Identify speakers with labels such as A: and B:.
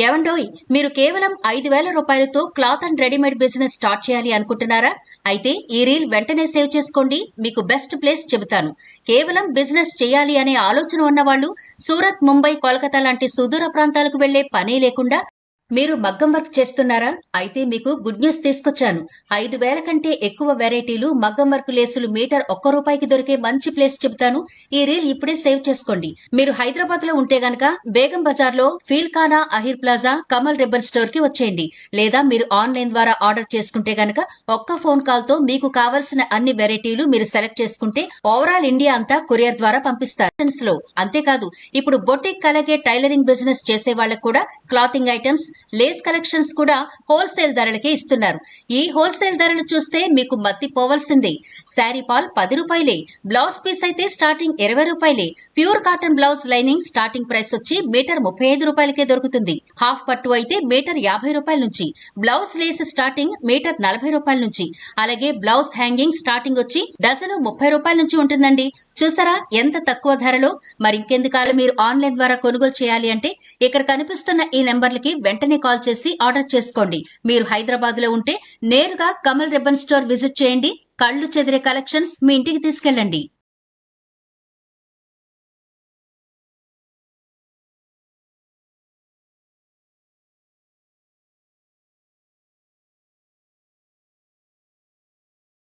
A: ఏవండోయ్, మీరు కేవలం 5,000 రూపాయలతో cloth and readymade business start చేయాలి అనుకుంటున్నారా? అయితే ఈ రీల్ వెంటనే సేవ్ చేసుకోండి. మీకు బెస్ట్ ప్లేస్ చెబుతాను. కేవలం బిజినెస్ చేయాలి అనే ఆలోచన ఉన్నవాళ్ళు సూరత్, ముంబై, కోల్కతా లాంటి సుదూర ప్రాంతాలకు వెళ్లే పనే లేకుండా మీరు మగ్గం వర్క్ చేస్తున్నారా? అయితే మీకు గుడ్ న్యూస్ తీసుకొచ్చాను. 5,000 కంటే ఎక్కువ వెరైటీలు మగ్గం వర్క్ లేసులు మీటర్ ₹1 దొరికే మంచి ప్లేస్ చెబుతాను. ఈ రీల్ ఇప్పుడే సేవ్ చేసుకోండి. మీరు హైదరాబాద్ లో ఉంటే గనక బేగం బజార్ లో Philkhana, Ahir plaza, Kamal ribbon store కి వచ్చేయండి. లేదా మీరు ఆన్లైన్ ద్వారా ఆర్డర్ చేసుకుంటే గనక ఒక్క ఫోన్ కాల్ తో మీకు కావలసిన అన్ని వెరైటీలు మీరు సెలెక్ట్ చేసుకుంటే ఓవరాల్ ఇండియా అంతా కొరియర్ ద్వారా పంపిస్తారు. అంతేకాదు, ఇప్పుడు బొటిక్ అలాగే టైలరింగ్ బిజినెస్ చేసే వాళ్ళకు కూడా క్లాతింగ్ ఐటమ్స్, లేస్ కలెక్షన్స్ కూడా హోల్సేల్ ధరలకే ఇస్తున్నారు. ఈ హోల్సేల్ ధరలు చూస్తే మీకు మత్తిపోవాల్సిందే. శారీ పాల్ ₹10, బ్లౌజ్ పీస్ అయితే starting ₹20. Pure cotton blouse lining starting price వచ్చి మీటర్ ₹35కే దొరుకుతుంది. హాఫ్ పట్టు అయితే మీటర్ ₹50 నుంచి, బ్లౌజ్ లేస్ స్టార్టింగ్ మీటర్ ₹40 నుంచి, అలాగే బ్లౌజ్ హ్యాంగింగ్ స్టార్టింగ్ వచ్చి డజను ₹30 నుంచి ఉంటుందండి. చూసారా ఎంత తక్కువ ధరలో? మరింకెందుకాల మీరు ఆన్లైన్ ద్వారా కొనుగోలు చేయాలి అంటే ఇక్కడ కనిపిస్తున్న ఈ నెంబర్లకి వెంటనే కాల్ చేసి ఆర్డర్ చేసుకోండి. మీరు హైదరాబాద్ లో ఉంటే నేరుగా కమల్ రిబ్బన్ స్టోర్ విజిట్ చేయండి. కళ్లు చెదిరే కలెక్షన్స్ మీ ఇంటికి తీసుకెళ్ళండి.